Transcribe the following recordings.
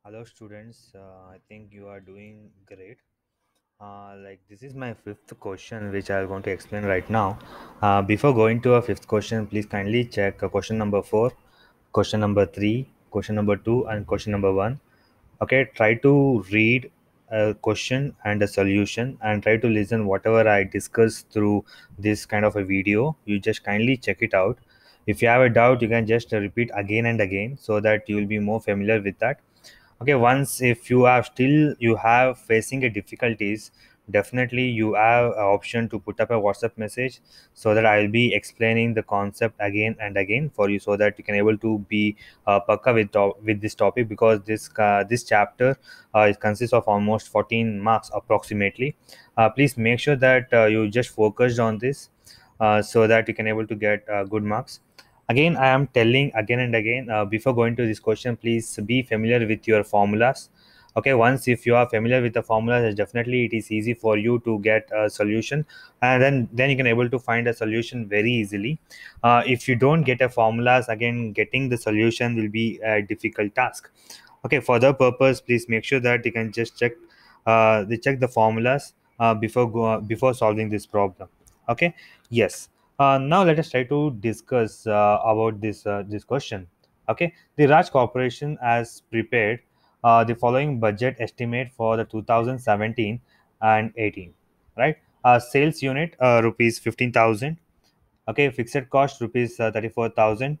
Hello, students. I think you are doing great. This is my fifth question, which I'm going to explain right now. Before going to a fifth question, please kindly check question number four, question number three, question number two, and question number one. Okay, try to read a question and a solution, and try to listen whatever I discuss through this kind of a video. You just kindly check it out. If you have a doubt, you can just repeat again and again so that you will be more familiar with that. Okay, once if you are still you have facing a difficulties, definitely you have an option to put up a WhatsApp message so that I will be explaining the concept again and again for you so that you can able to be pukka with this topic, because this chapter it consists of almost 14 marks approximately. Please make sure that you just focused on this so that you can able to get good marks. Again, I am telling again and again, before going to this question, please be familiar with your formulas. Okay, once if you are familiar with the formulas, definitely it is easy for you to get a solution, and then you can able to find a solution very easily. If you don't get a formulas, again getting the solution will be a difficult task. Okay, for the purpose, please make sure that you can just check the formulas before solving this problem. Okay, yes. Now let us try to discuss about this question. Okay, the Raj Corporation has prepared the following budget estimate for the 2017 and 18. Right, sales unit rupees 15,000. Okay, fixed cost rupees 34,000.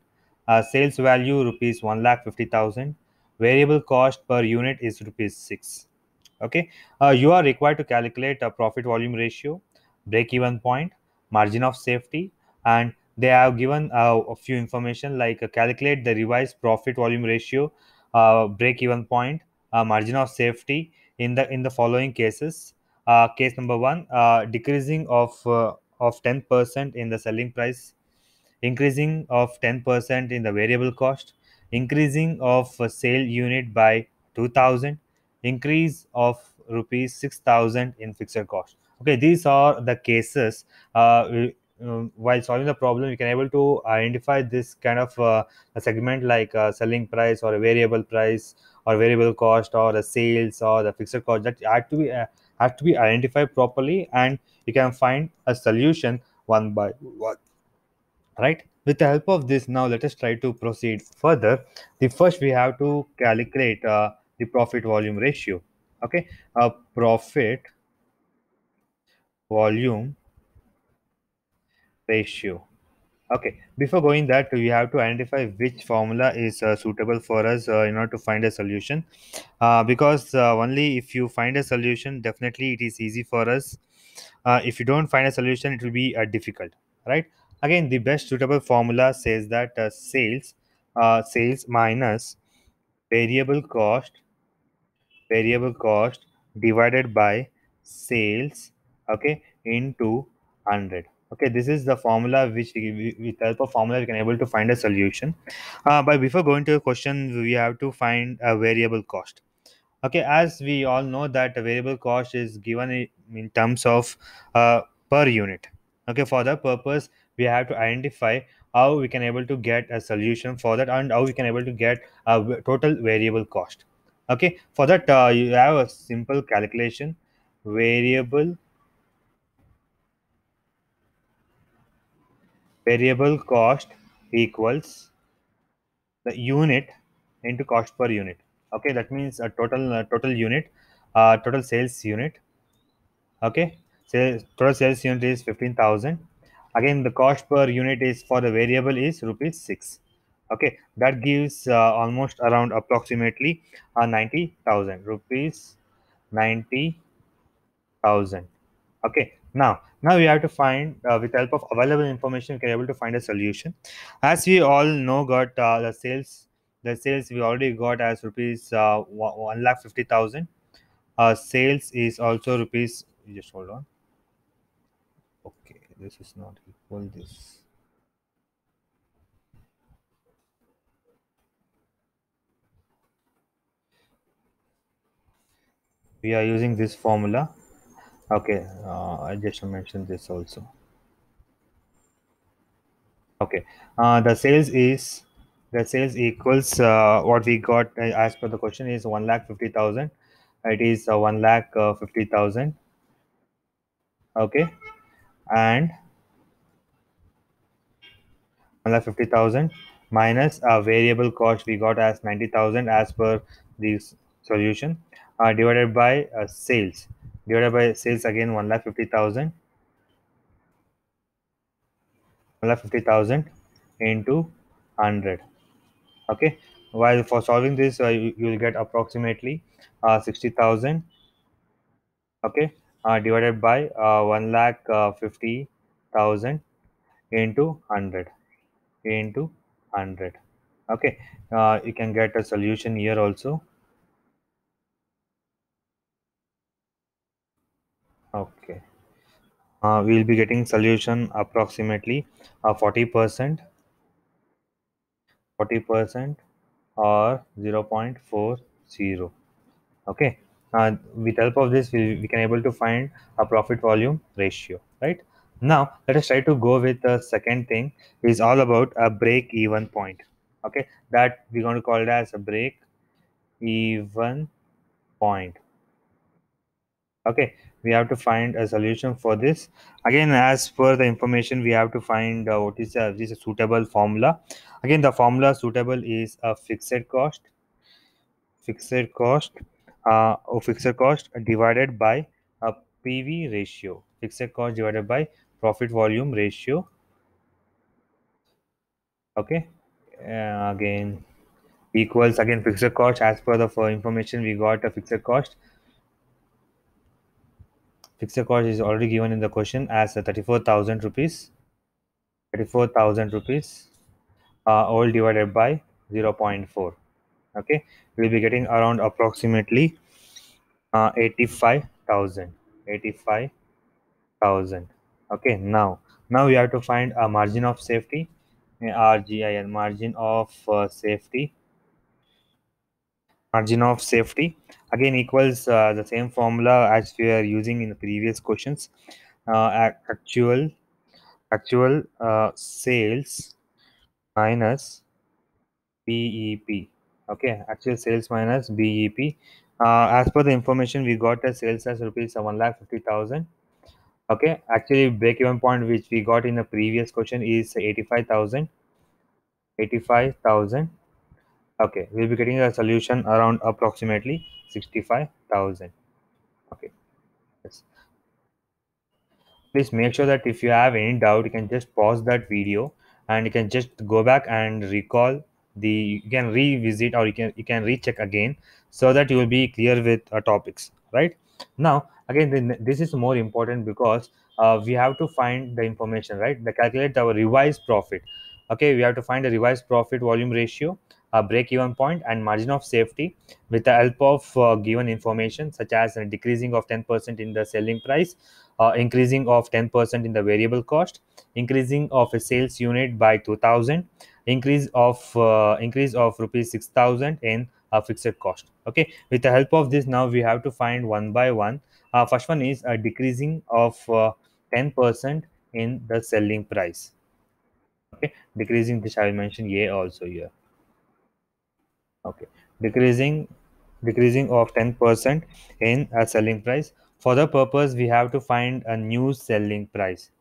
Sales value rupees 1,50,000. Variable cost per unit is rupees 6. Okay, you are required to calculate a profit volume ratio, break even point, margin of safety, and they have given a few information like calculate the revised profit volume ratio, break even point, margin of safety in the following cases. Case number one, decreasing of 10% in the selling price, increasing of 10% in the variable cost, increasing of a sale unit by 2000, increase of rupees 6,000 in fixed cost. Okay, these are the cases. While solving the problem, you can able to identify this kind of a segment like selling price or a variable price or variable cost or the sales or the fixed cost that have to be identified properly, and you can find a solution one by one. Right, with the help of this, now let us try to proceed further. The first we have to calculate the profit volume ratio. Okay, profit volume ratio. Okay, before going that, we have to identify which formula is suitable for us in order to find a solution, because only if you find a solution, definitely it is easy for us. If you don't find a solution, it will be difficult. Right, again the best suitable formula says that sales minus variable cost variable cost divided by sales, okay, into 100. Okay, this is the formula which with help of formula we can able to find a solution. But before going to a question, we have to find a variable cost. Okay, as we all know that a variable cost is given in terms of per unit. Okay, for that purpose we have to identify how we can able to get a solution for that, and how we can able to get a total variable cost. Okay, for that you have a simple calculation. Variable variable cost equals the unit into cost per unit. Okay, that means a total unit, total sales unit. Okay, so total sales unit is 15,000. Again the cost per unit is for the variable is rupees 6. Okay, that gives almost around approximately 90,000 rupees, 90,000. Okay, now we have to find with help of available information we can able to find a solution. As we all know, got the sales we already got as rupees 1,50,000. Sales is also rupees, just hold on. Okay, this is not equal this. We are using this formula. Okay, I just mentioned this also. Okay, the sales is The sales equals what we got as per the question is 1,50,000. It is 1,50,000. Okay, and 1,50,000 minus variable cost we got as 90,000 as per this solution, divided by sales. Divided by sales again 1,50,000. 1,50,000 into 100. Okay, while for solving this you will get approximately 60,000. Okay, divided by 1,50,000 into 100 into 100. Okay, you can get a solution here also. Okay, we will be getting solution approximately 40%, 40% or 0.40. Okay, with help of this we can able to find a profit volume ratio, right? Now let us try to go with the second thing, is all about a break even point. Okay, that we're going to call it as a break even point. Okay, we have to find a solution for this. Again, as per the information, we have to find what is this a suitable formula. Again, the formula suitable is a fixed cost divided by a PV ratio. Fixed cost divided by profit volume ratio. Okay, again equals again fixed cost as per the information we got. A fixed cost is already given in the question as 34,000 rupees. 34,000 rupees, all divided by 0.4. Okay, we'll be getting around approximately 85,000. 85,000. Okay, now we have to find a margin of safety. RGIN, margin of safety. Margin of safety again equals the same formula as we are using in the previous questions. Actual sales minus BEP. Okay, actual sales minus BEP. As per the information we got, the sales as rupees 1,50,000. Okay, actually break even point which we got in the previous question is 85,000. 85,000. Okay, we'll be getting a solution around approximately 65,000. Okay, yes. Please make sure that if you have any doubt you can just pause that video and you can just go back and recall the you can revisit or you can recheck again so that you will be clear with topics, right? Now again this is more important because we have to find the information, right? The calculate our revised profit. Okay, we have to find a revised profit volume ratio, a break even point and margin of safety with the help of given information such as a decreasing of 10% in the selling price, increasing of 10% in the variable cost, increasing of a sales unit by 2,000, increase of rupees 6,000 in fixed cost. Okay, with the help of this now we have to find one by one. First one is a decreasing of 10% in the selling price. Okay, decreasing this I will mention a also here. Okay, decreasing decreasing of 10% in a selling price. For the purpose we have to find a new selling price.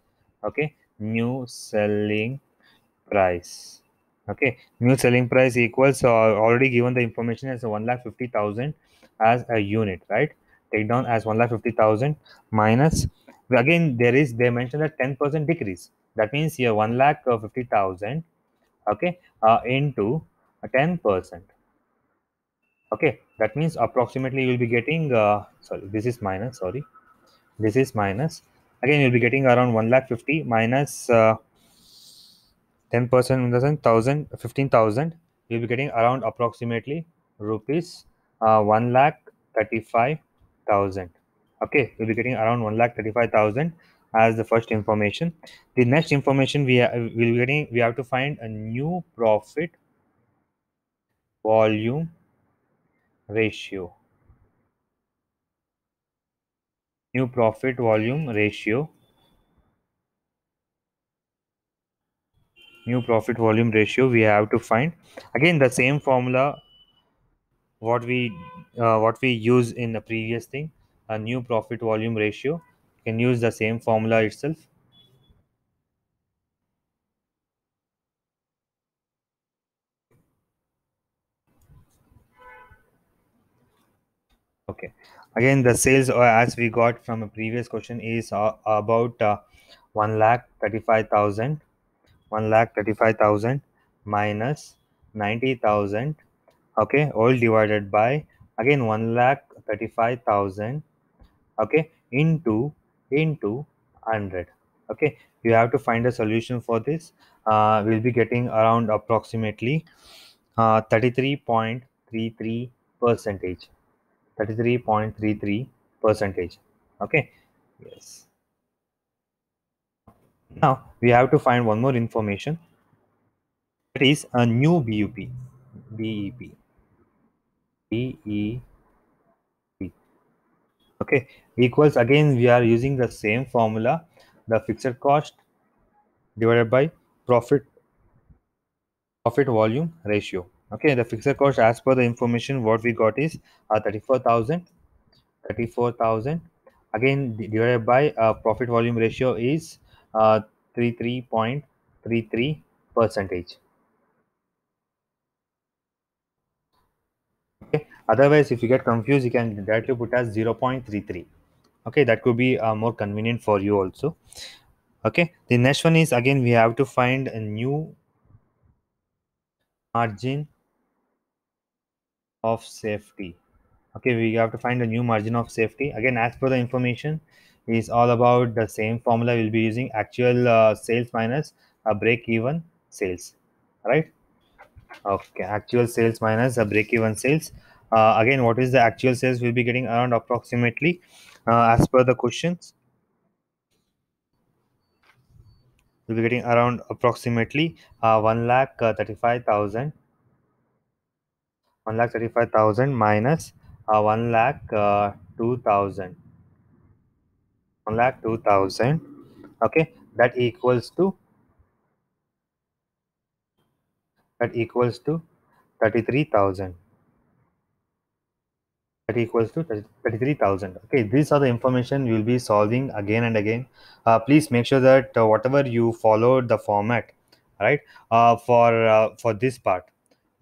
Okay, new selling price. Okay, new selling price equals already given the information as 1,50,000 as a unit, right? Take down as 1,50,000 minus again they mentioned that 10% decrease. That means here 1,50,000. Okay, into 10%. Okay, that means approximately you'll be getting sorry, this is minus, sorry, this is minus. Again you'll be getting around 1,50,000 minus 10% in the sense 1,000 15,000. You'll be getting around approximately rupees 1,35,000. Okay, you'll be getting around 1,35,000 as the first information. The next information will be getting, we have to find a new profit volume ratio. New profit volume ratio. New profit volume ratio we have to find. Again, the same formula what we use in the previous thing, a new profit volume ratio. You can use the same formula itself. Okay. Again, the sales as we got from a previous question is about 1,35,000. 1,35,000 minus 90,000. Okay, all divided by again 1,35,000. Okay, into 100. Okay, you have to find a solution for this. We'll be getting around approximately 33.33 percentage. 33.33 percentage. Okay, yes. Now we have to find one more information, that is a new BEP. BEP. Okay, equals, again we are using the same formula, the fixed cost divided by profit profit volume ratio. Okay, the fixed cost as per the information what we got is 34,000. 34,000 again divided by profit volume ratio is 33.33 percentage. Okay, otherwise if you get confused you can directly put as 0.33. Okay, that could be more convenient for you also. Okay, the next one is, again we have to find a new margin of safety. Okay, we have to find a new margin of safety. Again, as per the information is all about the same formula. We'll be using actual sales minus a break even sales, right? Okay, actual sales minus a break even sales. Again, what is the actual sales? We'll be getting around approximately, as per the questions, we'll be getting around approximately 1,35,000. 1,35,000 minus 1,02,000. 1,02,000. Okay, that equals to 33,000. That equals to 33,000. Okay, these are the information you will be solving again and again. Please make sure that whatever you followed the format, right, for this part,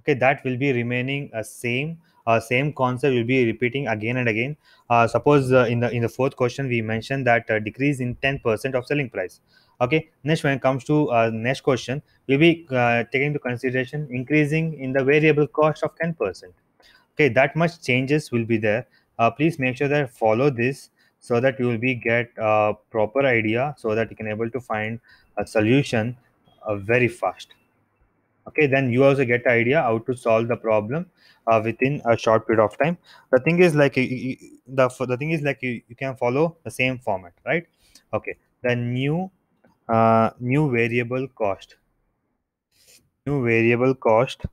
okay, that will be remaining same concept will be repeating again and again. Suppose in the fourth question we mentioned that decrease in 10% of selling price. Okay, next when it comes to next question, we'll be taking into consideration increasing in the variable cost of 10%. Okay, that much changes will be there. Please make sure that follow this so that you will be get a proper idea, so that you can able to find a solution very fast. Okay, then you also get the idea how to solve the problem within a short period of time. The thing is like the thing is like you can follow the same format, right? Okay, the new variable cost. New variable cost,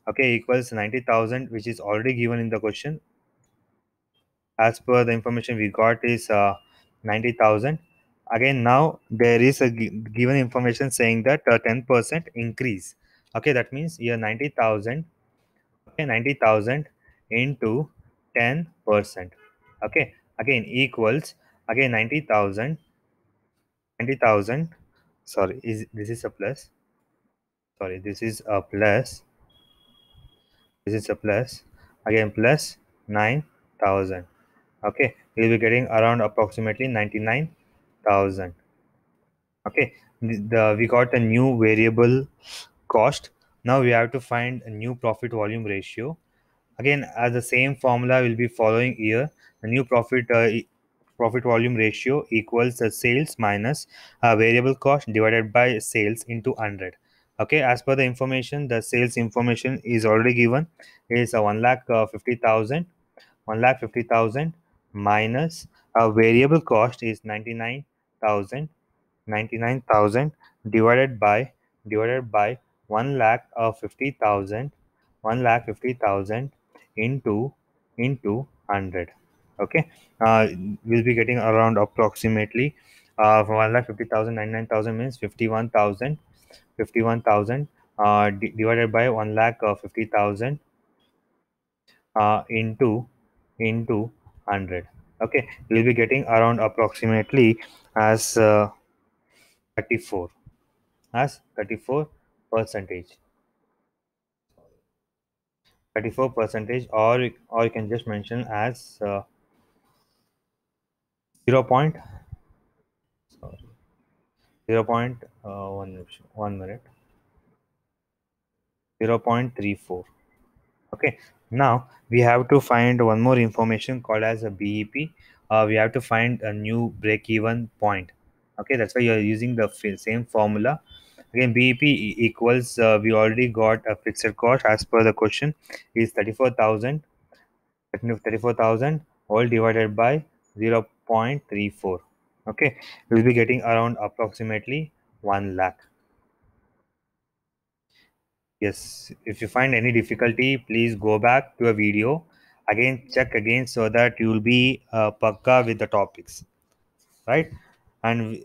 okay, equals 90,000, which is already given in the question. As per the information we got is 90,000. Again, now there is a given information saying that 10% increase. Okay, that means here 90,000. Okay, 90,000 into 10%. Okay, again equals, again 90,000. Sorry, is this is a plus? Sorry, this is a plus. This is a plus. Again plus 9,000. Okay, we'll be getting around approximately 99,000. Okay, we got a new variable cost. Now we have to find a new profit volume ratio. Again, as the same formula will be following here, the new profit volume ratio equals the sales minus variable cost divided by sales into 100. Okay, as per the information, the sales information is already given, is a 1,50,000. 1,50,000 minus a variable cost is 99,000. 99,000 divided by 1,50,000. 1,50,000 into 100. Okay, we'll be getting around approximately 1,50,000, 99,000 means 51,000. 51,000 divided by 1 lakh 50,000 into 100. Okay, you'll be getting around approximately as 34 as 34 percentage 34 percentage, or you can just mention as 0 point sorry, 0 point 1 minute 0.34. Okay, now we have to find one more information called as a BEP. We have to find a new break-even point. Okay, that's why you're using the same formula. Again, BEP equals, we already got a fixed cost as per the question is 34,000 all divided by 0.34. Okay, we'll be getting around approximately 1 lakh. Yes, if you find any difficulty, please go back to a video again, check again so that you will be pakka with the topics, right? And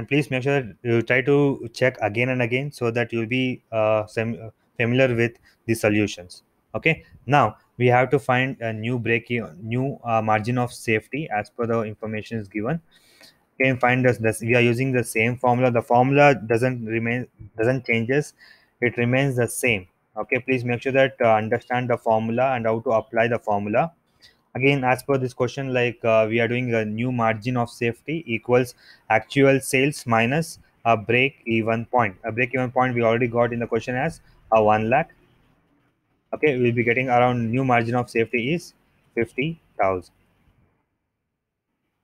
please make sure you try to check again and again so that you'll be familiar with the solutions. Okay, now we have to find a new margin of safety as per the information is given. Can find us this, we are using the same formula. The formula doesn't changes, it remains the same. Okay, please make sure that understand the formula and how to apply the formula. Again, as per this question, like we are doing a new margin of safety equals actual sales minus a break even point. A break even point we already got in the question as a 1 lakh. Okay, we'll be getting around new margin of safety is 50,000.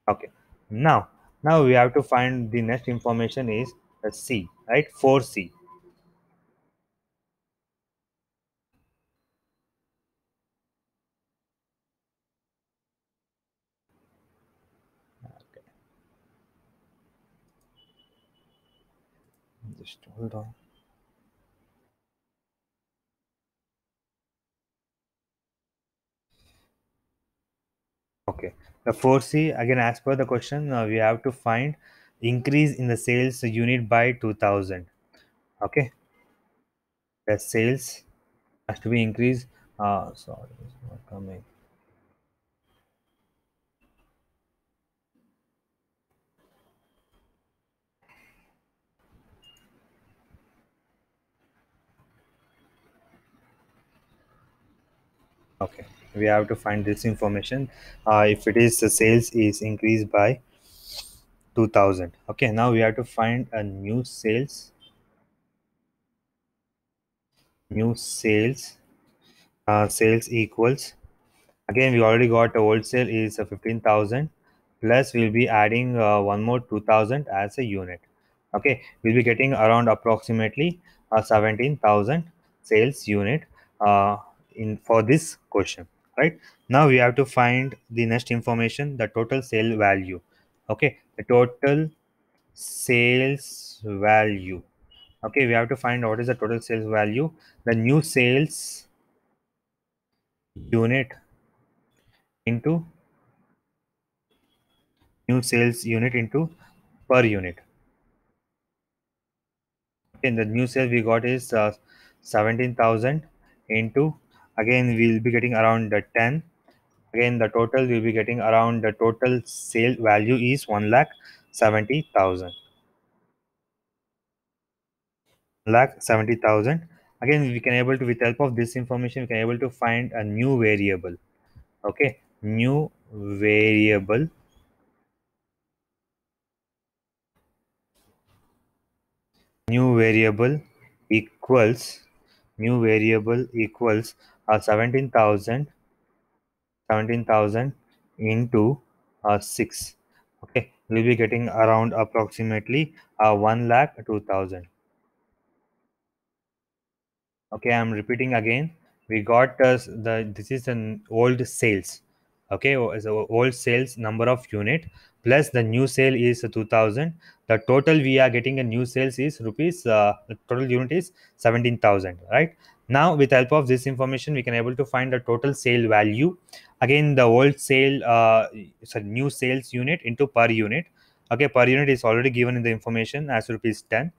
Okay, now we have to find the next information is a C, right? 4C. Okay, just hold on. Okay, the 4C again, as per the question, we have to find increase in the sales unit by 2000. Okay, the sales has to be increased. Sorry, it's not coming. Okay, we have to find this information. If it is the sales is increased by 2000. Okay, now we have to find a new sales sales equals, again we already got a wholesale is 15,000 plus we'll be adding one more 2,000 as a unit. Okay, we'll be getting around approximately 17,000 sales unit uh, in for this question, right? Now we have to find the next information, the total sale value. Okay, the total sales value. Okay, we have to find what is the total sales value. The unit into new sales unit into per unit. In the new sales we got is 17,000 into, again we'll be getting around the 10. Again the total we'll be getting around, the total sale value is 1,70,000. 1,70,000. Again we can able to, with help of this information we can able to find a new variable. Okay, new variable equals new variable equals 17,000 into 6. Okay, we'll be getting around approximately 1 lakh 2,000. Okay, I'm repeating again. We got this is an old sales. Okay, so old sales number of unit plus the new sale is 2,000. The total we are getting a new sales is rupees. The total unit is 17,000. Right now, with help of this information, we can able to find the total sale value. Again, the old sale, new sales unit into per unit. Okay, per unit is already given in the information as rupees 10.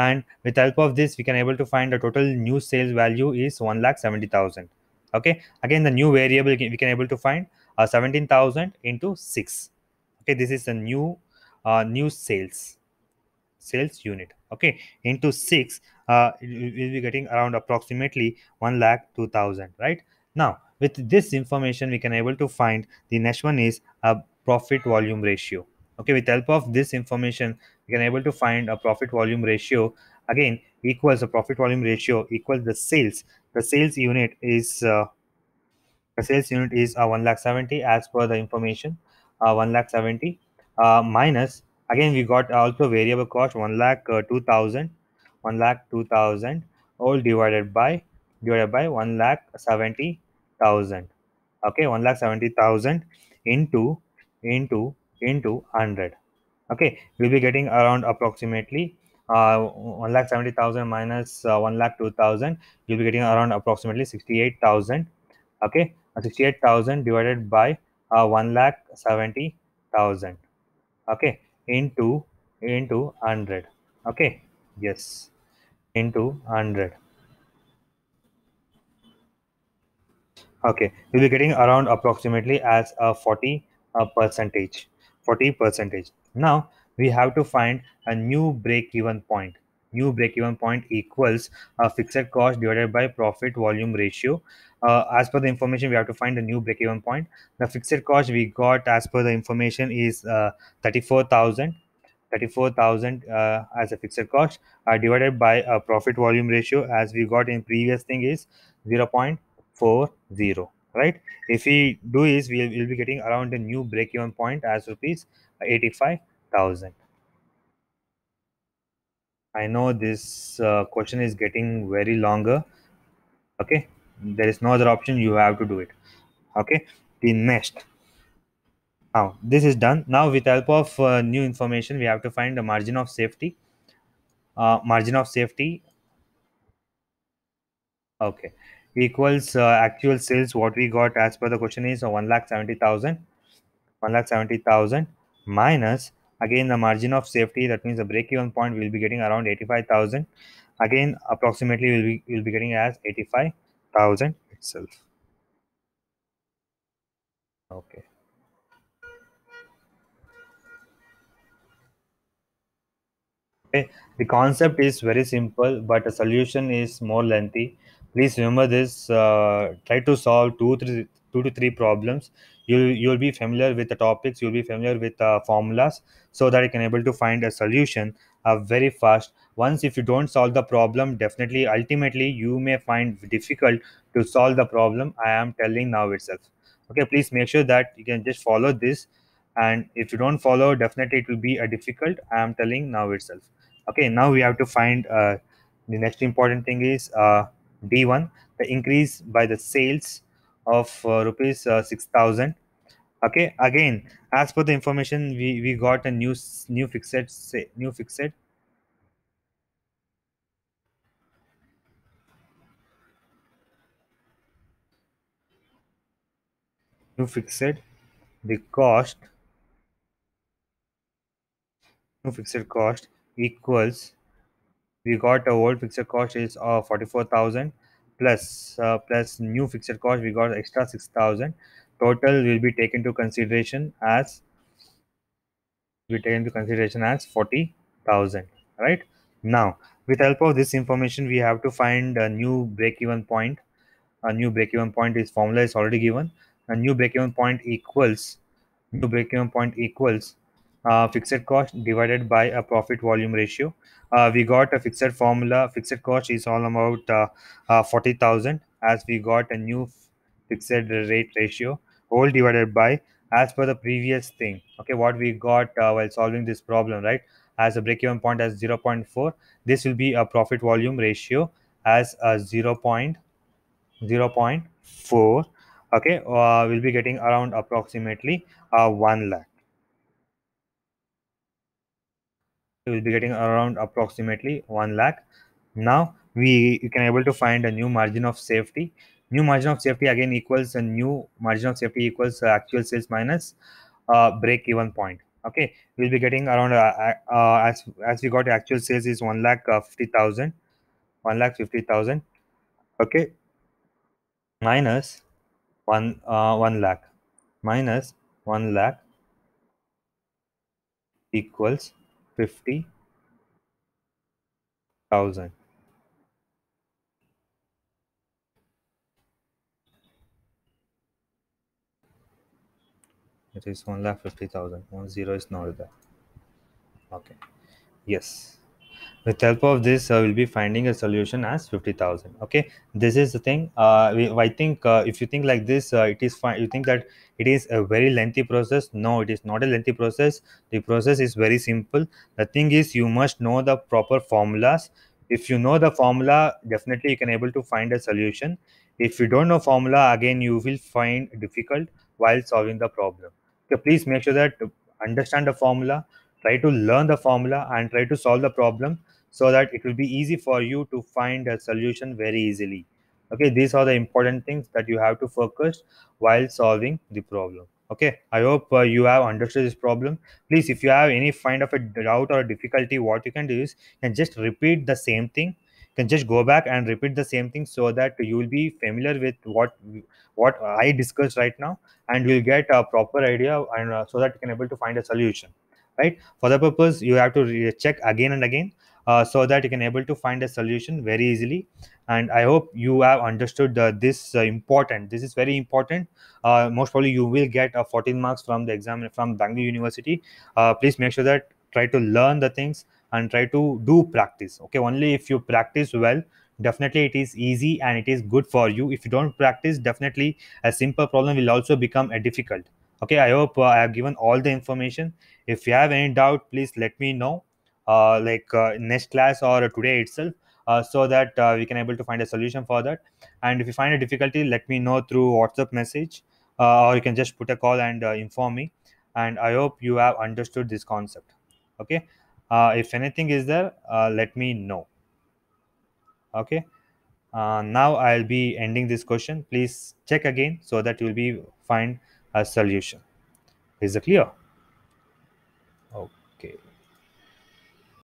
and with help of this we can able to find the total new sales value is 1,70,000. Okay, again the new variable we can able to find 17,000 into 6. Okay, this is a new sales unit. Okay, into 6, we'll be getting around approximately 1,02,000, right? Now with this information we can able to find the next one is a profit volume ratio. Okay, with help of this information we can able to find a profit volume ratio. Again, equals a profit volume ratio equals the sales unit is the sales unit is 1 lakh 70 as per the information, 1 lakh 70, minus, again we got also variable cost 1 lakh 2,000, 1 lakh 2,000, all divided by 1 lakh 70,000. Okay, 1 lakh 70,000 into 100. Okay, we'll be getting around approximately 1 lakh 70,000 minus 1 lakh 2,000. You'll be getting around approximately 68,000. Okay, 68,000 divided by 1 lakh 70,000. Okay, into 100. Okay, yes, into 100. Okay, we'll be getting around approximately as a 40 percentage. 40 percentage. Now we have to find a new break-even point. New break-even point equals fixed cost divided by profit volume ratio. As per the information, we have to find a new break-even point. The fixed cost we got as per the information is 34,000. 34,000 as a fixed cost divided by a profit volume ratio as we got in previous thing is 0.40, right? If we do is we'll be getting around a new break even point as rupees 85,000. I know this question is getting very longer. Okay, there is no other option, you have to do it. Okay, the next, now this is done. Now with help of new information we have to find the margin of safety. Margin of safety, okay, equals actual sales what we got as per the question is 1 lakh 70,000. 1 lakh 70,000 minus, again the margin of safety, that means the break even point will be getting around 85,000. Again approximately will be getting as 85,000 itself. Okay. Okay, the concept is very simple, but the solution is more lengthy. Please remember this. Try to solve two to three problems. You'll be familiar with the topics. You'll be familiar with formulas, so that you can able to find a solution very fast. Once if you don't solve the problem, definitely ultimately you may find difficult to solve the problem. I am telling now itself. Okay, please make sure that you can just follow this, and if you don't follow, definitely it will be a difficult. I am telling now itself. Okay, now we have to find the next important thing is D1, the increase by the sales of rupees 6,000. Okay, again as per the information we got a new fixed the cost new fixed cost equals, we got a old fixed cost is 44,000 plus new fixed cost we got extra 6,000. Total will be taken to consideration as, 40,000, right? Now with help of this information we have to find a new break even point. A new break even point is formula is already given. A new break even point equals fixed cost divided by a profit volume ratio. We got a fixed formula. Fixed cost is all about 40,000, as we got a new fixed rate ratio, whole divided by, as per the previous thing. Okay, what we got while solving this problem, right? As a break even point as 0 0.4, this will be a profit volume ratio as a 0.4. Okay, we'll be getting around approximately 1 lakh. We'll be getting around approximately 1 lakh. Now we you can able to find a new margin of safety. New margin of safety again equals a new margin of safety equals actual sales minus break even point. Okay, we'll be getting around as we got actual sales is 1,50,000, 1,50,000. Okay, minus 1 lakh, minus 1 lakh equals 50,000. It is 1,50,000. 1 0 is not there. Okay. Yes. With help of this, we'll be finding a solution as 50,000. Okay, this is the thing. I think if you think like this, it is fine. You think that it is a very lengthy process. No, it is not a lengthy process. The process is very simple. The thing is, you must know the proper formulas. If you know the formula, definitely you can able to find a solution. If you don't know formula, again you will find difficult while solving the problem. So please make sure that understand the formula, try to learn the formula, and try to solve the problem so that it will be easy for you to find a solution very easily. Okay, these are the important things that you have to focus while solving the problem. Okay, I hope you have understood this problem. Please, if you have any kind of a doubt or a difficulty, what you can do is you can just repeat the same thing. You can just go back and repeat the same thing so that you will be familiar with what I discussed right now, and you'll get a proper idea, and so that you can able to find a solution. Right, for the purpose you have to check again and again, so that you can able to find a solution very easily. And I hope you have understood this important, this is very important. Most probably you will get 14 marks from the exam from Bangalore University. Please make sure that try to learn the things and try to do practice. Okay, only if you practice well, definitely it is easy and it is good for you. If you don't practice, definitely a simple problem will also become a difficult. Okay, I hope I have given all the information. If you have any doubt, please let me know, next class or today itself, so that we can able to find a solution for that. And if you find a difficulty, let me know through WhatsApp message, or you can just put a call and inform me. And I hope you have understood this concept. Okay, if anything is there, let me know. Okay, now I'll be ending this question. Please check again so that you'll be find a solution. Is it clear?